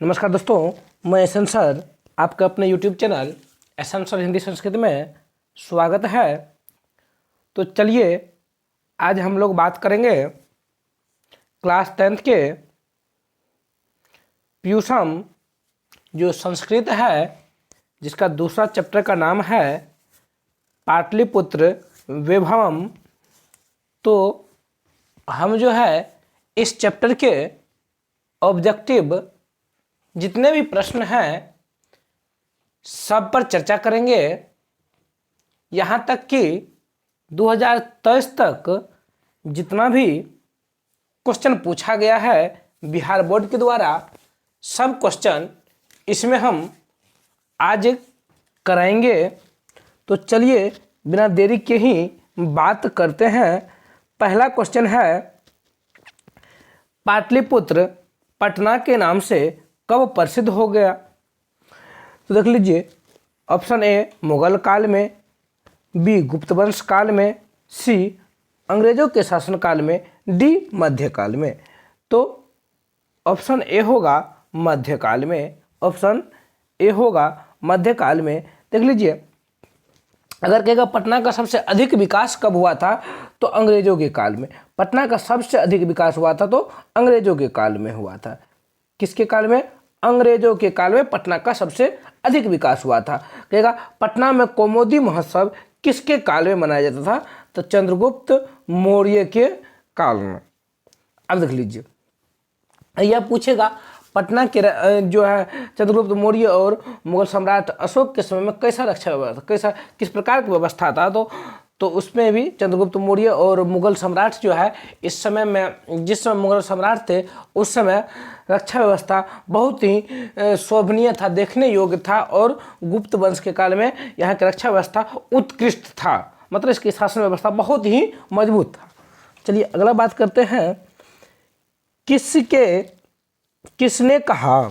नमस्कार दोस्तों, मैं एसएन सर आपका अपने YouTube channel SN sir Hindi Sanskrit में स्वागत है। तो चलिए आज हम लोग बात करेंगे क्लास 10th के प्यूसम जो संस्कृत है, जिसका दूसरा चैप्टर का नाम है पाटलिपुत्र वैभवम। तो हम जो है इस चैप्टर के ऑब्जेक्टिव जितने भी प्रश्न हैं सब पर चर्चा करेंगे, यहाँ तक कि 2023 तक जितना भी क्वेश्चन पूछा गया है बिहार बोर्ड के द्वारा, सब क्वेश्चन इसमें हम आज कराएंगे। तो चलिए बिना देरी के ही बात करते हैं। पहला क्वेश्चन है, पाटलिपुत्र पटना के नाम से कब प्रसिद्ध हो गया? तो देख लीजिए, ऑप्शन ए मुगल काल में, बी गुप्त वंश काल में, सी अंग्रेजों के शासनकाल में, डी मध्यकाल में। तो ऑप्शन ए होगा मध्यकाल में, ऑप्शन ए होगा मध्यकाल में। देख लीजिए, अगर कहेगा पटना का सबसे अधिक विकास कब हुआ था तो अंग्रेजों के काल में। पटना का सबसे अधिक विकास हुआ था तो अंग्रेजों के काल में हुआ था। किसके काल में? अंग्रेजों के काल में पटना का सबसे अधिक विकास हुआ था। कहेगा पटना में कौमुदी महोत्सव किसके काल में मनाया जाता था? तो चंद्रगुप्त मौर्य के काल में। अब देख लीजिए, यह पूछेगा पटना के जो है चंद्रगुप्त मौर्य और मुगल सम्राट अशोक के समय में कैसा रक्षा व्यवस्था, किस प्रकार की व्यवस्था था? तो उसमें भी चंद्रगुप्त मौर्य और मुगल सम्राट जो है इस समय में, जिस समय मुगल सम्राट थे उस समय रक्षा व्यवस्था बहुत ही शोभनीय था, देखने योग्य था, और गुप्त वंश के काल में यहाँ की रक्षा व्यवस्था उत्कृष्ट था, मतलब इसकी शासन व्यवस्था बहुत ही मजबूत था। चलिए अगला बात करते हैं, किसने कहा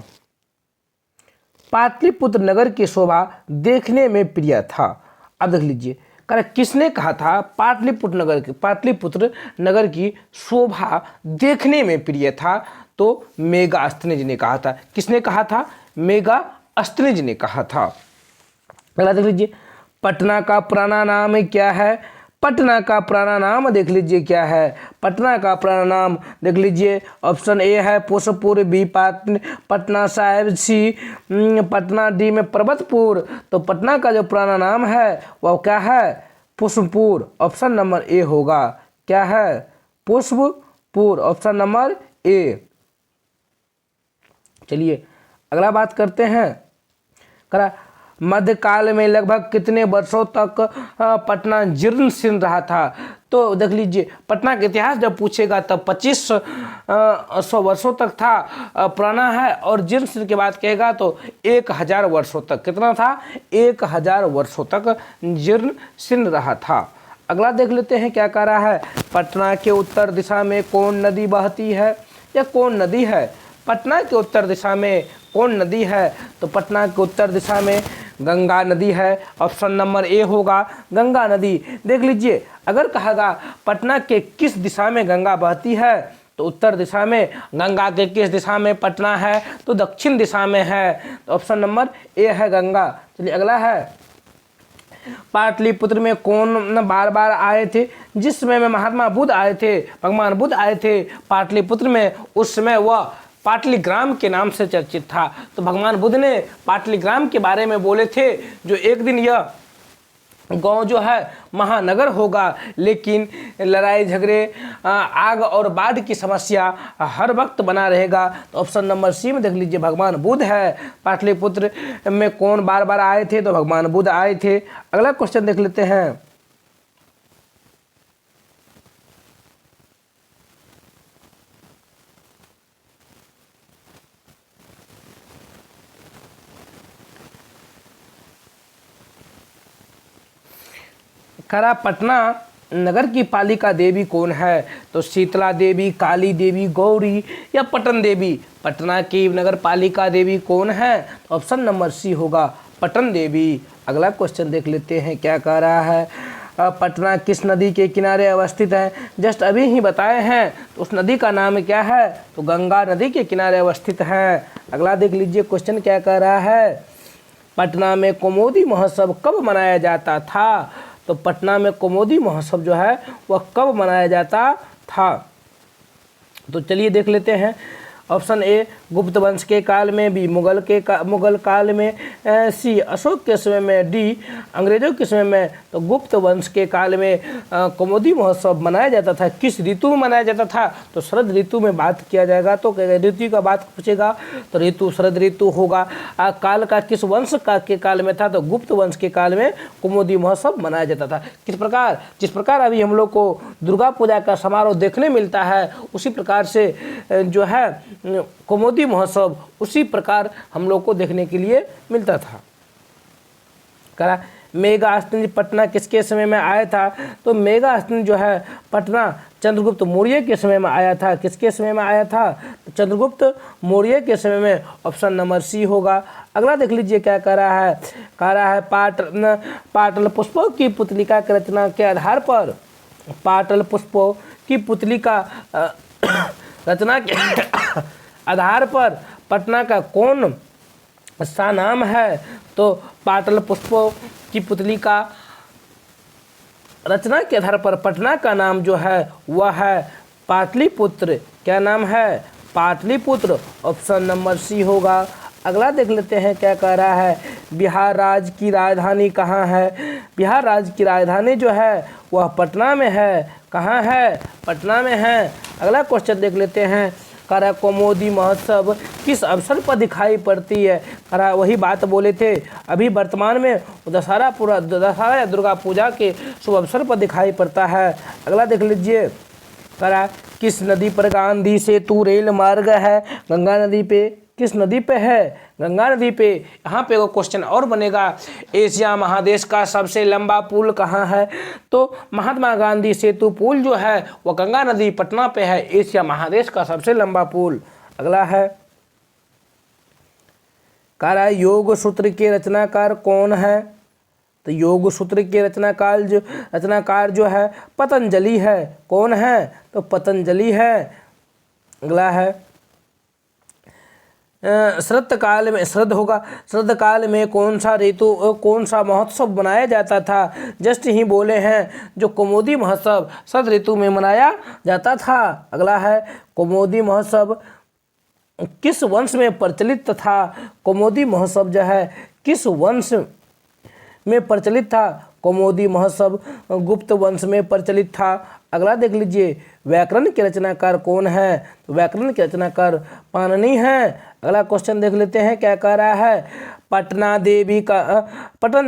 पाटलिपुत्र नगर की शोभा देखने में प्रिय था? अब देख लीजिए, किसने कहा था पाटलिपुत्र नगर की शोभा देखने में प्रिय था? तो मेगास्थनीज ने कहा था। किसने कहा था? मेगास्थनीज ने कहा था। अगला देख लीजिए, पटना का पुराना नाम क्या है? पटना का पुराना नाम देख लीजिए क्या है? पटना का पुराना नाम देख लीजिए, ऑप्शन ए है पुष्पपुर, बी पटना साहिब, सी पटना, डी में पर्वतपुर। तो पटना का जो पुराना नाम है वह क्या है? पुष्पपुर। ऑप्शन नंबर ए होगा। क्या है? Pushpapur, option number A. चलिए अगला बात करते हैं, मध्यकाल में लगभग कितने वर्षों तक पटना जीर्ण शीर्ण रहा था? तो देख लीजिए, पटना का इतिहास जब पूछेगा तब 2500 वर्षों तक था पुराना है, और जीर्ण शीर्ण की बात कहेगा तो 1000 वर्षों तक। कितना था? 1000 वर्षों तक जीर्ण शीर्ण रहा था। अगला देख लेते हैं क्या कह रहा है, पटना के उत्तर दिशा में कौन नदी बहती है? या कौन नदी है? पटना के उत्तर दिशा में कौन नदी है? तो पटना के उत्तर दिशा में गंगा नदी है। ऑप्शन नंबर ए होगा गंगा नदी। देख लीजिए, अगर कहेगा पटना के किस दिशा में गंगा बहती है तो उत्तर दिशा में। गंगा के किस दिशा में पटना है? तो दक्षिण दिशा में है। तो ऑप्शन नंबर ए है गंगा। चलिए अगला है, पाटलिपुत्र में कौन बार बार आए थे? जिस समय में महात्मा बुद्ध आए थे, भगवान बुद्ध आए थे पाटलिपुत्र में, उस समय वह पाटलिग्राम के नाम से चर्चित था। तो भगवान बुद्ध ने पाटलिग्राम के बारे में बोले थे, जो एक दिन यह गांव जो है महानगर होगा, लेकिन लड़ाई झगड़े, आग और बाढ़ की समस्या हर वक्त बना रहेगा। तो ऑप्शन नंबर सी में देख लीजिए भगवान बुद्ध है। पाटलिपुत्र में कौन बार बार आए थे? तो भगवान बुद्ध आए थे। अगला क्वेश्चन देख लेते हैं, पटना नगर की पालिका देवी कौन है? तो शीतला देवी, काली देवी, गौरी या पटन देवी। पटना की नगर पालिका देवी कौन है? तो ऑप्शन नंबर सी होगा पटन देवी। अगला क्वेश्चन देख लेते हैं क्या कह रहा है, पटना किस नदी के किनारे अवस्थित है? जस्ट अभी ही बताए हैं, तो उस नदी का नाम क्या है? तो गंगा नदी के किनारे अवस्थित है। अगला देख लीजिए क्वेश्चन क्या कह रहा है, पटना में कौमुदी महोत्सव कब मनाया जाता था? तो पटना में कौमुदी महोत्सव जो है वह कब मनाया जाता था? तो चलिए देख लेते हैं। ऑप्शन ए गुप्त वंश के काल में, बी मुगल काल में, सी अशोक के समय में, डी अंग्रेजों के समय में। तो गुप्त वंश के काल में कौमुदी महोत्सव मनाया जाता था। किस ऋतु में मनाया जाता था? तो शरद ऋतु में बात किया जाएगा। तो ऋतु का बात पूछेगा तो ऋतु शरद ऋतु होगा। काल का किस वंश का के काल में था? तो गुप्त वंश के काल में कौमुदी महोत्सव मनाया जाता था। किस प्रकार, जिस प्रकार अभी हम लोग को दुर्गा पूजा का समारोह देखने मिलता है, उसी प्रकार से जो है कौमुदी महोत्सव उसी प्रकार हम लोग को देखने के लिए मिलता था। करा मेघास्तनी पटना किसके समय में आया था? तो मेघास्तनी जो है पटना चंद्रगुप्त मौर्य के समय में आया था। किसके समय में आया था? चंद्रगुप्त मौर्य के समय में। ऑप्शन नंबर सी होगा। अगला देख लीजिए क्या कह रहा है, कह रहा है पाटल पुष्पों की पुतलिका की रचना के आधार पर, पाटल पुष्पों की पुतली का रचना के आधार पर पटना का कौन सा नाम है? तो पाटल पुष्पों की पुतली का रचना के आधार पर पटना का नाम जो है वह है पाटलिपुत्र। क्या नाम है? पाटलिपुत्र। ऑप्शन नंबर सी होगा। अगला देख लेते हैं क्या कह रहा है, बिहार राज्य की राजधानी कहाँ है? बिहार राज्य की राजधानी जो है वह पटना में है। कहाँ है? पटना में है। अगला क्वेश्चन देख लेते हैं, कह रहा कौमुदी महोत्सव किस अवसर पर दिखाई पड़ती है? कह रहा वही बात बोले थे अभी, वर्तमान में दशहरा या दुर्गा पूजा के शुभ अवसर पर दिखाई पड़ता है। अगला देख लीजिए, कह रहा किस नदी पर गांधी सेतु रेल मार्ग है? गंगा नदी पे। किस नदी पे है? गंगा नदी पे। यहाँ पे वो क्वेश्चन और बनेगा, एशिया महादेश का सबसे लंबा पुल कहाँ है? तो महात्मा गांधी सेतु पुल जो है वो गंगा नदी पटना पे है, एशिया महादेश का सबसे लंबा पुल। अगला है, कह रहा है योग सूत्र के रचनाकार कौन है? तो योग सूत्र के रचनाकार जो है पतंजलि है। कौन है? तो पतंजलि है। अगला है, शरद काल में कौन सा महोत्सव मनाया जाता था? जस्ट ही बोले हैं जो कौमुदी महोत्सव शरद ऋतु में मनाया जाता था। अगला है, कौमुदी महोत्सव किस वंश में प्रचलित था? कौमुदी महोत्सव जो है किस वंश में प्रचलित था? कौमुदी महोत्सव गुप्त वंश में प्रचलित था। अगला देख लीजिए, व्याकरण के रचनाकार कौन है? तो व्याकरण के रचनाकार पाणिनि है। अगला क्वेश्चन देख लेते हैं क्या कह रहा है, पटन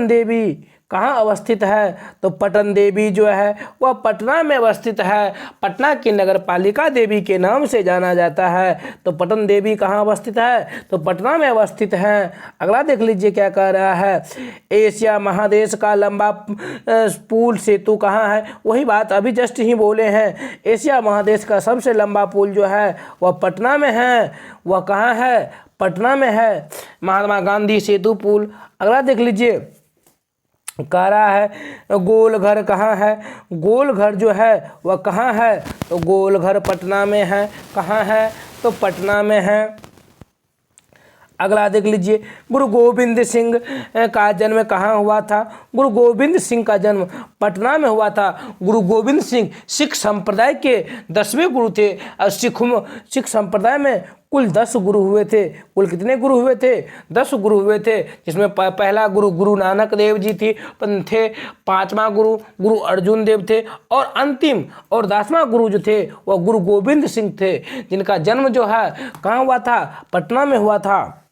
देवी कहाँ अवस्थित है? तो पटन देवी जो है वह पटना में अवस्थित है। पटना की नगर पालिका देवी के नाम से जाना जाता है। तो पटन देवी कहाँ अवस्थित है? तो पटना में अवस्थित है। अगला देख लीजिए क्या कह रहा है, एशिया महादेश का लंबा पुल सेतु कहाँ है? वही बात अभी जस्ट ही बोले हैं, एशिया महादेश का सबसे लंबा पुल जो है वह पटना में है। वह कहाँ है? पटना में है, महात्मा गांधी सेतु पुल। अगला देख लीजिए, कह रहा है गोल घर कहाँ है? गोल घर जो है वह कहाँ है? तो गोल घर पटना में है। कहाँ है? तो पटना में है। अगला देख लीजिए, गुरु गोविंद सिंह का जन्म कहाँ हुआ था? गुरु गोविंद सिंह का जन्म पटना में हुआ था। गुरु गोविंद सिंह सिख संप्रदाय के 10वें गुरु थे। और सिख संप्रदाय में कुल 10 गुरु हुए थे। कुल कितने गुरु हुए थे? 10 गुरु हुए थे, जिसमें पहला गुरु नानक देव जी थे। 5वां गुरु अर्जुन देव थे। और अंतिम और 10वां गुरु जो थे वह गुरु गोविंद सिंह थे, जिनका जन्म जो है कहाँ हुआ था? पटना में हुआ था।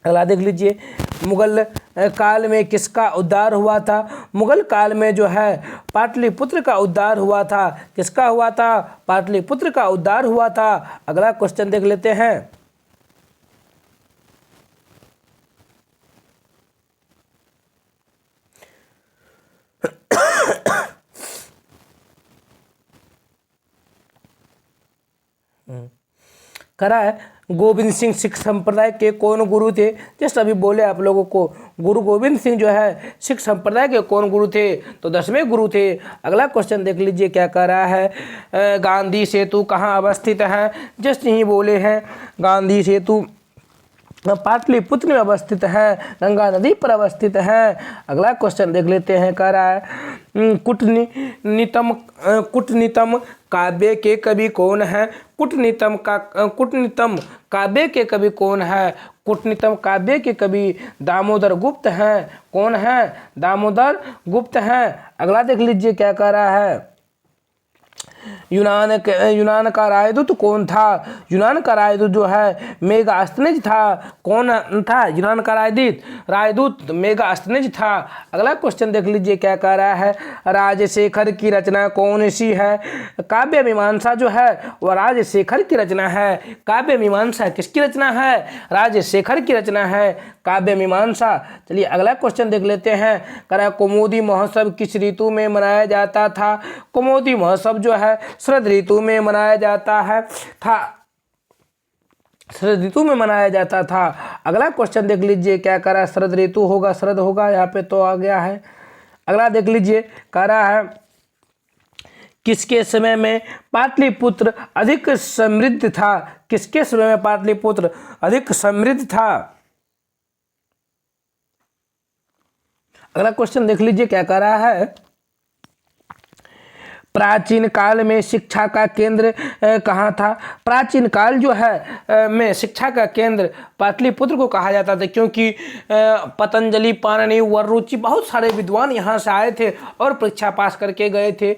अगला देख लीजिए, मुगल काल में किसका उद्धार हुआ था? मुगल काल में जो है पाटलिपुत्र का उद्धार हुआ था। किसका हुआ था? पाटलिपुत्र का उद्धार हुआ था। अगला क्वेश्चन देख लेते हैं, करा है गोविंद सिंह सिख संप्रदाय के कौन गुरु थे। जस्ट अभी बोले आप लोगों को, गुरु गोविंद सिंह जो है सिख संप्रदाय के कौन गुरु थे, तो 10वें गुरु थे। अगला क्वेश्चन देख लीजिए क्या कह रहा है, गांधी सेतु कहाँ अवस्थित है। जस्ट यही बोले हैं, गांधी सेतु पाटलिपुत्र में अवस्थित है, गंगा नदी पर अवस्थित है। अगला क्वेश्चन देख लेते हैं, कह रहा है कूटनीतम काव्य के कवि कौन है। कूटनीतम काव्य के कवि कौन है। कूटनीतम काव्य के कवि दामोदर गुप्त हैं। कौन है, दामोदर गुप्त हैं। अगला देख लीजिए क्या कह रहा है, यूनान का राजदूत कौन था। यूनान का राजदूत जो है मेगास्थनीज था। कौन था यूनान का राजदूत मेगास्थनीज था। अगला क्वेश्चन देख लीजिए क्या कह रहा है, राजशेखर की रचना कौन सी है। काव्य मीमांसा जो है वह राजशेखर की रचना है। काव्य मीमांसा किसकी रचना है, राजशेखर की रचना है काव्य मीमांसा। चलिए अगला क्वेश्चन देख लेते हैं, कह रहा है कौमुदी महोत्सव किस ऋतु में मनाया जाता था। कौमुदी महोत्सव जो है शरद ऋतु में मनाया जाता है शरद ऋतु में मनाया जाता था। अगला क्वेश्चन देख लीजिए क्या कह रहा है, शरद ऋतु होगा, शरद होगा, यहाँ पे तो आ गया है। अगला देख लीजिए, कह रहा है किसके समय में पाटलिपुत्र अधिक समृद्ध था। किसके समय में पाटलिपुत्र अधिक समृद्ध था। अगला क्वेश्चन देख लीजिए क्या कह रहा है, प्राचीन काल में शिक्षा का केंद्र कहाँ था। प्राचीन काल जो है में शिक्षा का केंद्र पाटलिपुत्र को कहा जाता था, क्योंकि पतंजलि, पाणिनि, वररुचि बहुत सारे विद्वान यहाँ से आए थे और परीक्षा पास करके गए थे।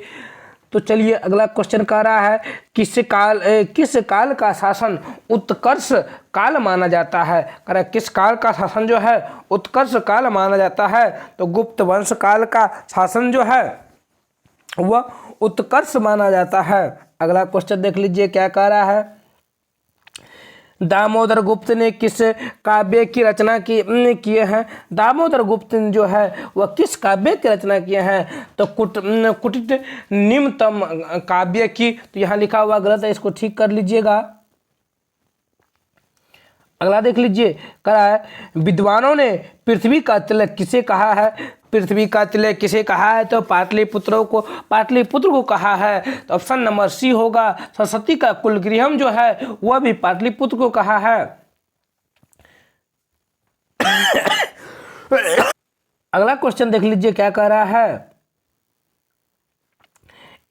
तो चलिए अगला क्वेश्चन कह रहा है किस काल का शासन उत्कर्ष काल माना जाता है। कह रहा है किस काल का शासन जो है उत्कर्ष काल माना जाता है। तो गुप्त वंश काल का शासन जो है वह उत्कर्ष माना जाता है। अगला क्वेश्चन देख लीजिए क्या कह रहा है, दामोदर गुप्त ने किस काव्य की रचना किए हैं। दामोदर गुप्त जो है वह किस काव्य की रचना किए हैं। तो कुटित निम्नतम काव्य की। तो यहाँ लिखा हुआ गलत है, इसको ठीक कर लीजिएगा। अगला देख लीजिए, कह रहा है विद्वानों ने पृथ्वी का तिलक किसे कहा है। पृथ्वी का तिलक किसे कहा है, तो पाटलिपुत्र को कहा है। तो ऑप्शन नंबर सी होगा। सरस्वती का कुलगृहम जो है वह भी पाटलिपुत्र को कहा है। अगला क्वेश्चन देख लीजिए क्या कह रहा है,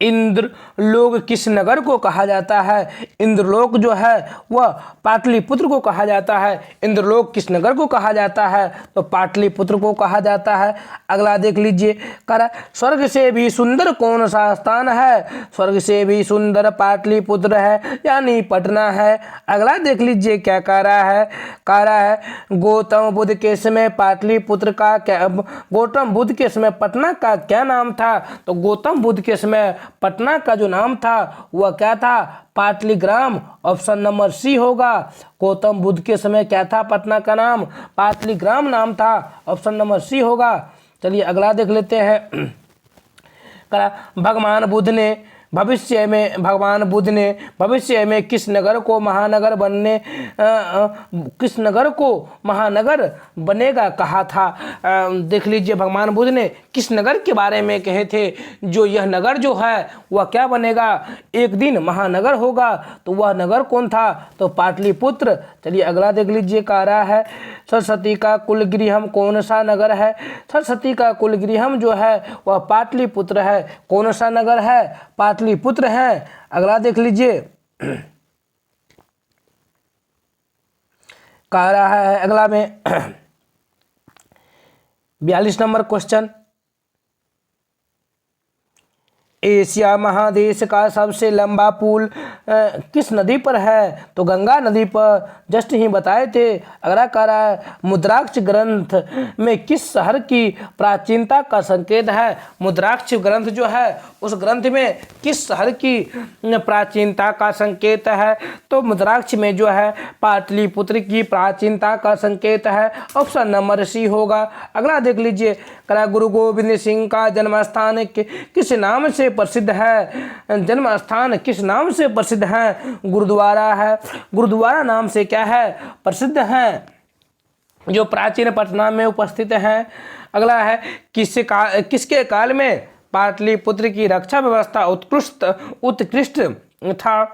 इंद्रलोक किस नगर को कहा जाता है। इंद्रलोक जो है वह पाटलिपुत्र को कहा जाता है। इंद्रलोक किस नगर को कहा जाता है, तो पाटलिपुत्र को कहा जाता है। अगला देख लीजिए, कह रहा स्वर्ग से भी सुंदर कौन सा स्थान है। स्वर्ग से भी सुंदर पाटलिपुत्र है, यानी पटना है। अगला देख लीजिए क्या कह रहा है, कह रहा है गौतम बुद्ध के समय पाटलिपुत्र का क्या, गौतम बुद्ध के समय पटना का क्या नाम था। तो गौतम बुद्ध के समय पटना का जो नाम था वह क्या था, पाटलिग्राम। ऑप्शन नंबर सी होगा। गौतम बुद्ध के समय क्या था पटना का नाम, पाटलिग्राम नाम था। ऑप्शन नंबर सी होगा। चलिए अगला देख लेते हैं, भगवान बुद्ध ने भविष्य में किस नगर को महानगर बनेगा कहा था। देख लीजिए भगवान बुद्ध ने किस नगर के बारे में कहे थे, जो यह नगर जो है वह क्या बनेगा, एक दिन महानगर होगा। तो वह नगर कौन था, तो पाटलिपुत्र। चलिए अगला देख लीजिए, कह रहा है सरस्वती का कुलगृहम कौन सा नगर है। सरस्वती का कुलगृहम जो है वह पाटलिपुत्र है। कौन सा नगर है, पाटलिपुत्र है। अगला देख लीजिए, कह रहा है अगला में 42 नंबर क्वेश्चन, एशिया महादेश का सबसे लंबा पुल किस नदी पर है, तो गंगा नदी पर। जस्ट ही बताए थे। अगला कह रहा है मुद्राक्ष ग्रंथ में किस शहर की प्राचीनता का संकेत है। मुद्राक्ष ग्रंथ जो है उस ग्रंथ में किस शहर की प्राचीनता का संकेत है, तो मुद्राक्ष में जो है पाटलिपुत्र की प्राचीनता का संकेत है। ऑप्शन नंबर सी होगा। अगला देख लीजिए, कह रहा गुरु गोविंद सिंह का जन्म स्थान किस नाम से प्रसिद्ध है? जन्म स्थान किस नाम से प्रसिद्ध है? गुरुद्वारा है। गुरुद्वारा नाम से क्या है? प्रसिद्ध है, जो प्राचीन पटना में उपस्थित है। अगला है किसके काल में पाटलिपुत्र की रक्षा व्यवस्था उत्कृष्ट था?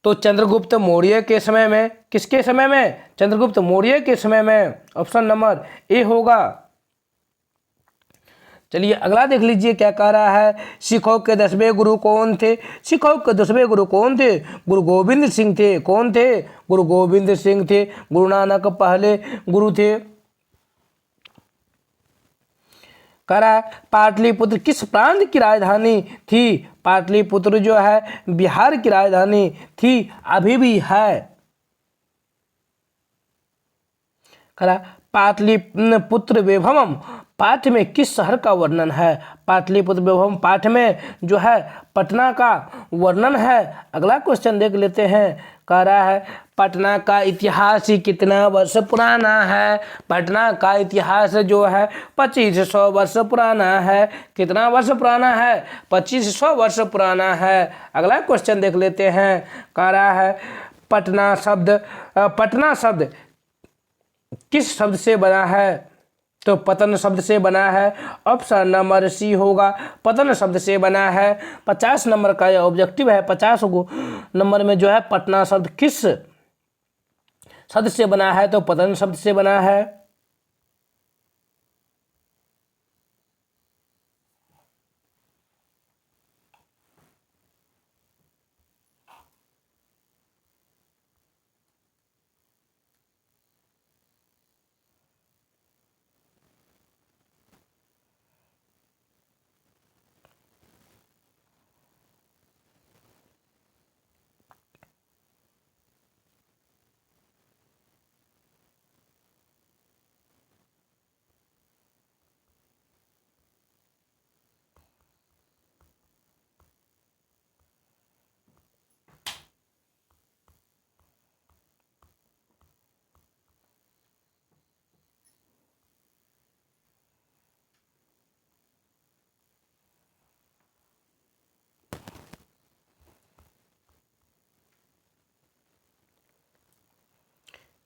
तो चंद्रगुप्त मौर्य के समय में। किसके समय में? चंद्रगुप्त मौर्य के समय में। ऑप्शन नंबर ए होगा। चलिए अगला देख लीजिए क्या कह रहा है। सिखों के 10वें गुरु कौन थे? सिखों के 10वें गुरु कौन थे? गुरु गोविंद सिंह थे। कौन थे? गुरु गोविंद सिंह थे। गुरु नानक पहले गुरु थे। कह रहा है पाटलिपुत्र किस प्रांत की राजधानी थी? पाटलिपुत्र जो है बिहार की राजधानी थी, अभी भी है। कह रहा पाटलिपुत्र वैभवम पाठ में किस शहर का वर्णन है? पाटलिपुत्र वैभवम पाठ में जो है पटना का वर्णन है। अगला क्वेश्चन देख लेते हैं। कह रहा है पटना का इतिहास कितना वर्ष पुराना है? पटना का इतिहास जो है 2500 वर्ष पुराना है। कितना वर्ष पुराना है? 2500 वर्ष पुराना है। अगला क्वेश्चन देख लेते हैं। कह रहा है पटना शब्द किस शब्द से बना है? तो पतन शब्द से बना है। ऑप्शन नंबर सी होगा, पतन शब्द से बना है। 50 नंबर का यह ऑब्जेक्टिव है। 50 नंबर में जो है पटना शब्द किस शब्द से बना है? तो पतन शब्द से बना है।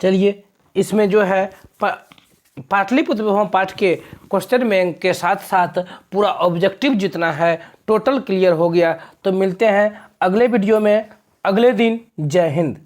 चलिए इसमें जो है पाटलिपुत्र वैभवम पाठ के क्वेश्चन में के साथ साथ पूरा ऑब्जेक्टिव जितना है टोटल क्लियर हो गया। तो मिलते हैं अगले वीडियो में अगले दिन। जय हिंद।